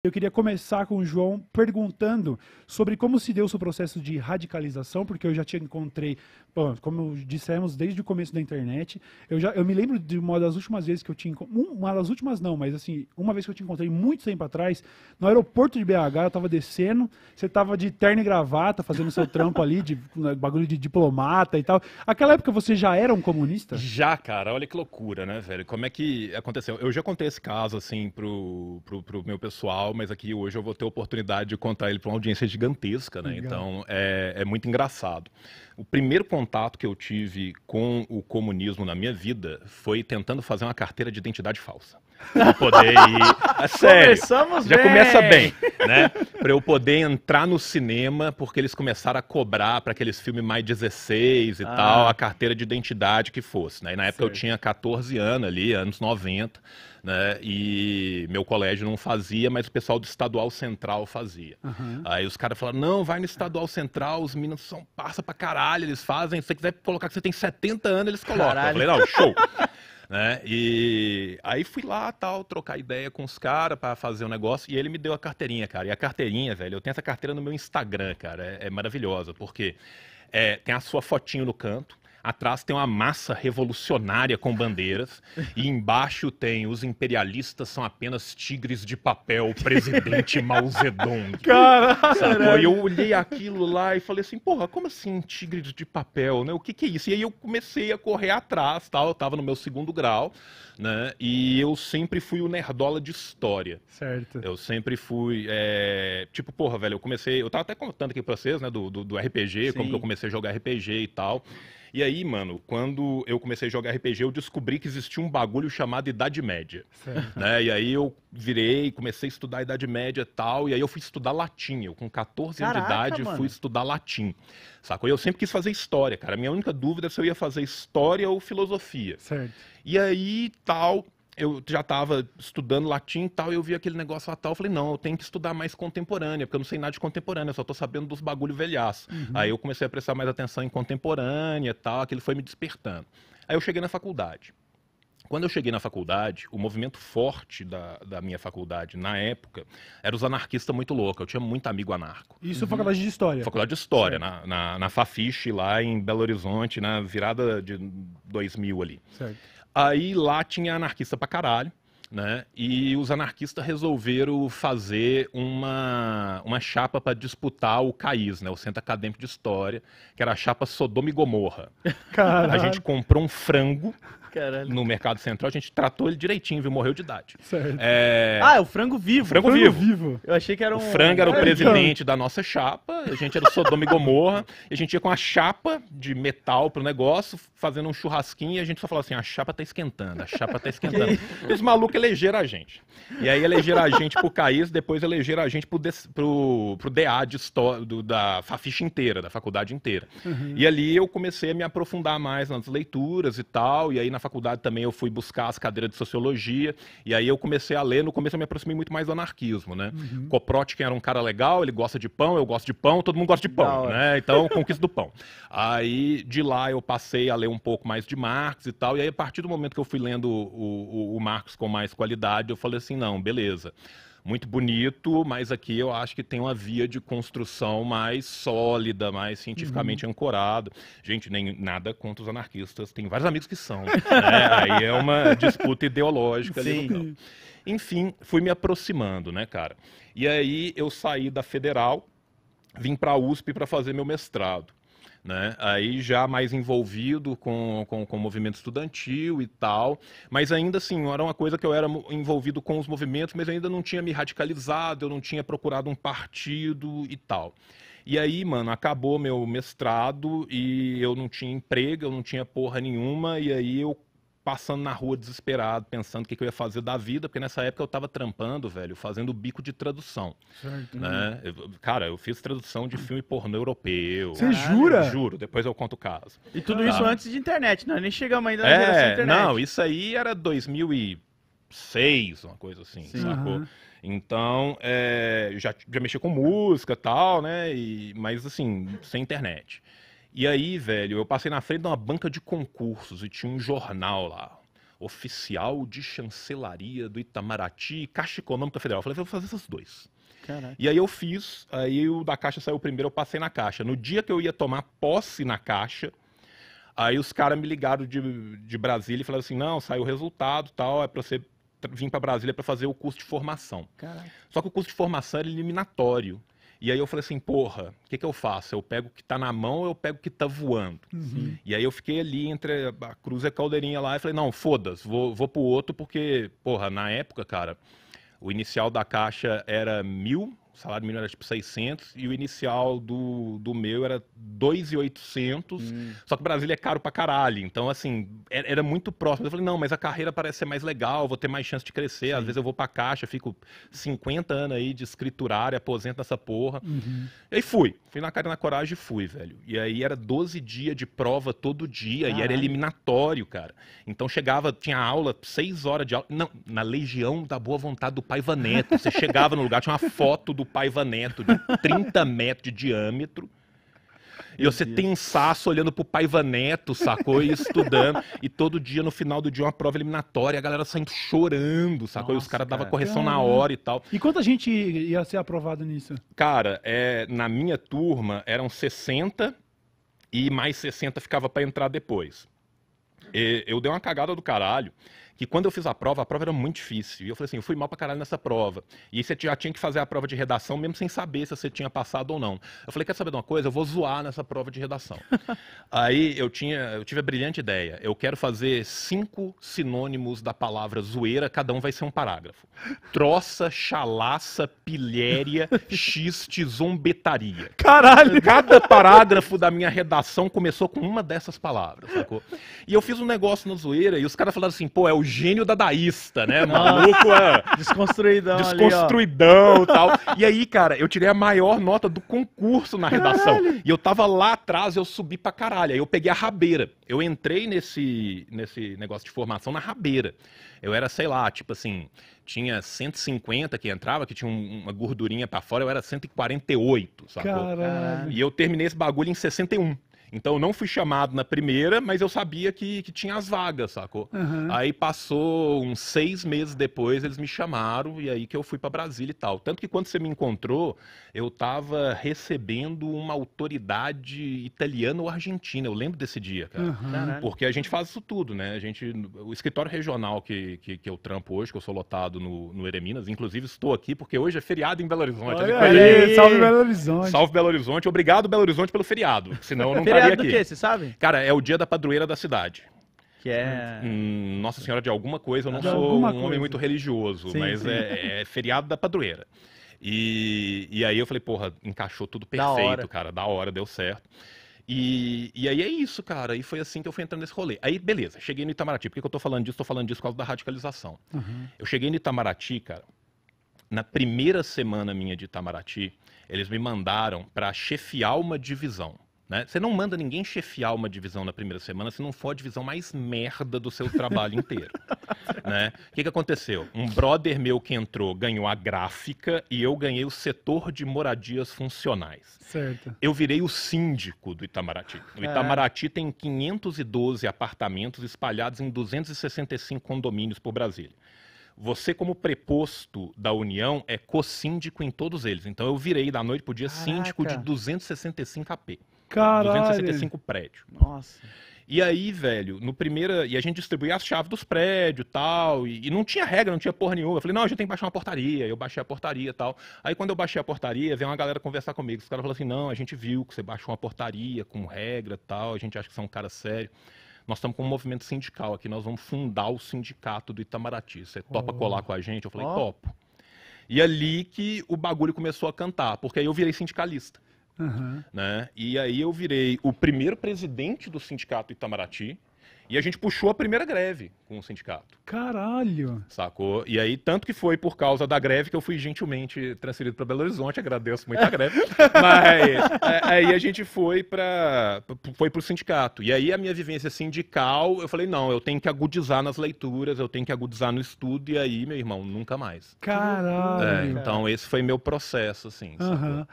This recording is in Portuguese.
Eu queria começar com o João perguntando sobre como se deu o seu processo de radicalização, porque eu já te encontrei, bom, como dissemos, desde o começo da internet. Eu me lembro de uma das últimas vezes que eu te encontrei, uma das últimas não, mas assim, uma vez que eu te encontrei muito tempo atrás, no aeroporto de BH, eu tava descendo, você tava de terno e gravata, fazendo seu trampo ali, de bagulho de diplomata e tal. Aquela época você já era um comunista? Já, cara, olha que loucura, né, velho? Como é que aconteceu? Eu já contei esse caso, assim, pro meu pessoal, mas aqui hoje eu vou ter a oportunidade de contar ele pra uma audiência gigantesca, né? Legal. Então, é muito engraçado. O primeiro contato que eu tive com o comunismo na minha vida foi tentando fazer uma carteira de identidade falsa. Pra poder ir. É sério. Começamos Já bem. começa bem, né? Pra eu poder entrar no cinema, porque eles começaram a cobrar pra aqueles filmes mais 16 e tal, a carteira de identidade que fosse, né? E na época eu Certo. tinha 14 anos ali, anos 90, né? E meu colégio não fazia, mas o pessoal do Estadual Central fazia. Aham. Aí os caras falaram, não, vai no Estadual Central, os meninos são parça pra caralho, eles fazem, se você quiser colocar que você tem 70 anos, eles colocam. Caralho. Eu falei, não, show. Né? E aí fui lá, tal, trocar ideia com os caras pra fazer o negócio, e ele me deu a carteirinha, cara. E a carteirinha, velho, eu tenho essa carteira no meu Instagram, cara, é maravilhosa, porque tem a sua fotinho no canto, atrás tem uma massa revolucionária com bandeiras, e embaixo tem os imperialistas são apenas tigres de papel, presidente Mao Zedong. Sacou? E eu olhei aquilo lá e falei assim, porra, como assim tigres de papel, né? O que que é isso? E aí eu comecei a correr atrás, tal, eu tava no meu segundo grau, né? E eu sempre fui o nerdola de história. Certo. Eu sempre fui, tipo, porra, velho, eu tava até contando aqui pra vocês, né, do RPG, como Sim. que eu comecei a jogar RPG e tal. E aí, mano, quando eu comecei a jogar RPG, eu descobri que existia um bagulho chamado Idade Média, Certo. né? E aí eu virei, comecei a estudar a Idade Média e tal, e aí eu fui estudar latim. Eu com 14 anos de Caraca, idade mano. fui estudar latim, sacou? E eu sempre quis fazer história, cara. A minha única dúvida é se eu ia fazer história ou filosofia. Certo. E aí, tal, eu já estava estudando latim e tal, e eu vi aquele negócio lá tal, eu falei, não, eu tenho que estudar mais contemporânea, porque eu não sei nada de contemporânea, eu só tô sabendo dos bagulho velhaço. Aí eu comecei a prestar mais atenção em contemporânea e tal, aquilo foi me despertando. Aí eu cheguei na faculdade. Quando eu cheguei na faculdade, o movimento forte da minha faculdade, na época, era os anarquistas muito loucos. Eu tinha muito amigo anarco. Isso é faculdade de história. Faculdade de História, na Fafiche, lá em Belo Horizonte, na virada de 2000 ali. Certo. Aí lá tinha anarquista pra caralho, né? E os anarquistas resolveram fazer uma chapa para disputar o CAIS, né? O Centro Acadêmico de História, que era a chapa Sodoma e Gomorra. Caralho. A gente comprou um frango Caralho. no Mercado Central, a gente tratou ele direitinho, viu? Morreu de idade. Certo. Ah, é o frango vivo. Frango Frango vivo. vivo. Eu achei que era O um... frango era o então. presidente da nossa chapa, a gente era o Sodoma e Gomorra, e a gente ia com a chapa de metal pro negócio, fazendo um churrasquinho, e a gente só falava assim, a chapa tá esquentando, a chapa tá esquentando. E os malucos elegeram a gente. E aí elegeram a gente pro CAIS, depois elegeram a gente pro DA de história, da Fafiche inteira, da faculdade inteira. E ali eu comecei a me aprofundar mais nas leituras e tal, e aí na faculdade também eu fui buscar as cadeiras de sociologia, e aí eu comecei a ler, no começo eu me aproximei muito mais do anarquismo, né? Koprotkin era um cara legal, ele gosta de pão, eu gosto de pão, todo mundo gosta de Da pão, hora. né? Então, conquista do pão. Aí, de lá, eu passei a ler um pouco mais de Marx e tal, e aí, a partir do momento que eu fui lendo o Marx com mais qualidade, eu falei assim, não, beleza. Muito bonito, mas aqui eu acho que tem uma via de construção mais sólida, mais cientificamente ancorada. Gente, nem nada contra os anarquistas, tem vários amigos que são, né? Aí é uma disputa ideológica ali no Sim. campo. Enfim, fui me aproximando, né, cara? E aí eu saí da Federal, vim para a USP para fazer meu mestrado. Né? Aí já mais envolvido com o movimento estudantil e tal, mas ainda assim, era uma coisa que eu era envolvido com os movimentos, mas eu ainda não tinha me radicalizado, eu não tinha procurado um partido e tal. E aí, mano, acabou meu mestrado e eu não tinha emprego, eu não tinha porra nenhuma, e aí eu passando na rua desesperado, pensando o que eu ia fazer da vida, porque nessa época eu tava trampando, velho, fazendo bico de tradução, Certo. né? Cara, eu fiz tradução de filme pornô europeu. Você jura? Juro, depois eu conto o caso. E tudo isso Tá. antes de internet, nós nem chegamos ainda na geração internet. Não, isso aí era 2006, uma coisa assim, Sim. sacou? Aham. Então, já mexi com música e tal, né? Mas assim, sem internet. E aí, velho, eu passei na frente de uma banca de concursos e tinha um jornal lá. oficial de chancelaria do Itamaraty, Caixa Econômica Federal. Eu falei, vou fazer esses dois. Caraca. E aí eu fiz, aí o da Caixa saiu primeiro, eu passei na Caixa. No dia que eu ia tomar posse na Caixa, aí os caras me ligaram de Brasília e falaram assim, não, saiu o resultado, tal, é pra você vir para Brasília para fazer o curso de formação. Caraca. Só que o curso de formação era eliminatório. E aí eu falei assim, porra, o que eu faço? Eu pego o que tá na mão ou eu pego o que tá voando? Uhum. E aí eu fiquei ali entre a Cruz e a Caldeirinha lá e falei, não, foda-se, vou pro outro porque, porra, na época, cara, o inicial da Caixa era 1.000, o salário mínimo era tipo 600, e o inicial do meu era 2.800, só que Brasília é caro pra caralho, então assim, era muito próximo. Eu falei, não, mas a carreira parece ser mais legal, vou ter mais chance de crescer, Sim. Às vezes eu vou pra Caixa, fico 50 anos aí de escriturário, aposento nessa porra. Uhum. E aí fui na cara e na coragem e fui, velho. E aí era 12 dias de prova todo dia, e era Caralho. eliminatório, cara. Então chegava, tinha aula, 6 horas de aula, não, na Legião da Boa Vontade do Paiva Neto. Você chegava no lugar, tinha uma foto do Paiva Neto de 30 metros de diâmetro. E você tensaço olhando pro Paiva Neto, sacou? E estudando. E todo dia, no final do dia, uma prova eliminatória. A galera saindo chorando, sacou? E os Nossa, caras davam cara. correção na hora e tal. E quanta gente ia ser aprovado nisso? Cara, na minha turma eram 60 e mais 60 ficava pra entrar depois. Eu dei uma cagada do caralho, que quando eu fiz a prova era muito difícil. E eu falei assim, eu fui mal pra caralho nessa prova. E você já tinha que fazer a prova de redação, mesmo sem saber se você tinha passado ou não. Eu falei, quer saber de uma coisa? Eu vou zoar nessa prova de redação. Aí eu tive a brilhante ideia. Eu quero fazer 5 sinônimos da palavra zoeira, cada um vai ser um parágrafo. Troça, chalaça, pilhéria, xiste, zombetaria. Caralho! Cada parágrafo da minha redação começou com uma dessas palavras, sacou? E eu fiz um negócio na zoeira e os caras falaram assim, pô, é o gênio dadaísta, né? Maluco, Desconstruidão desconstruidão e tal. E aí, cara, eu tirei a maior nota do concurso na redação. Caralho. E eu tava lá atrás, eu subi pra caralho. Aí eu peguei a rabeira. Eu entrei nesse negócio de formação na rabeira. Eu era, sei lá, tipo assim, tinha 150 que entrava, que tinha uma gordurinha pra fora, eu era 148, sacou? Caralho. E eu terminei esse bagulho em 61. Então eu não fui chamado na primeira, mas eu sabia que tinha as vagas, sacou? Uhum. Aí passou uns 6 meses depois, eles me chamaram e aí que eu fui pra Brasília e tal. Tanto que quando você me encontrou, eu tava recebendo uma autoridade italiana ou argentina. Eu lembro desse dia, cara. Uhum. Porque a gente faz isso tudo, né? O escritório regional que eu trampo hoje, que eu sou lotado no Ereminas, inclusive estou aqui porque hoje é feriado em Belo Horizonte. Olha aí, salve Belo Horizonte. Salve Belo Horizonte. Obrigado, Belo Horizonte, pelo feriado. Senão eu não Feriado estaria do aqui. quê, você sabe? Cara, é o dia da padroeira da cidade. Que é... Nossa Senhora de alguma coisa, eu não De sou alguma um homem coisa. muito religioso, Sim, mas sim. é feriado da padroeira. E aí eu falei, porra, encaixou tudo Da hora. perfeito, cara, da hora, deu certo. E aí é isso, cara, e foi assim que eu fui entrando nesse rolê. Aí, beleza, cheguei no Itamaraty. Por que eu tô falando disso? Tô falando disso por causa da radicalização. Uhum. Eu cheguei no Itamaraty, cara, na primeira semana minha de Itamaraty, eles me mandaram pra chefiar uma divisão. Né? Você não manda ninguém chefiar uma divisão na primeira semana se não for a divisão mais merda do seu trabalho inteiro. Né? O que aconteceu? Um brother meu que entrou ganhou a gráfica e eu ganhei o setor de moradias funcionais. Certo. Eu virei o síndico do Itamaraty. O Itamaraty tem 512 apartamentos espalhados em 265 condomínios por Brasília. Você, como preposto da União, é co-síndico em todos eles. Então eu virei da noite pro dia síndico de 265 AP. Caralho. 265 prédios. Nossa. E aí, velho, e a gente distribuía as chaves dos prédios tal, e não tinha regra, não tinha porra nenhuma. Eu falei, não, a gente tem que baixar uma portaria. Eu baixei a portaria e tal. Aí quando eu baixei a portaria, veio uma galera conversar comigo. Os caras falaram assim, não, a gente viu que você baixou uma portaria com regra e tal, a gente acha que você é um cara sério. Nós estamos com um movimento sindical aqui, nós vamos fundar o sindicato do Itamaraty. Você topa colar com a gente? Eu falei, topo. E ali que o bagulho começou a cantar, porque aí eu virei sindicalista. Uhum. Né? E aí eu virei o primeiro presidente do sindicato Itamaraty e a gente puxou a primeira greve com o sindicato. Caralho. Sacou? E aí, tanto que foi por causa da greve que eu fui gentilmente transferido para Belo Horizonte, agradeço muito a greve. Mas aí a gente foi pro sindicato. E aí a minha vivência sindical, eu falei, não, eu tenho que agudizar nas leituras, eu tenho que agudizar no estudo, e aí, meu irmão, nunca mais. Caralho. Então esse foi meu processo, assim. Uhum.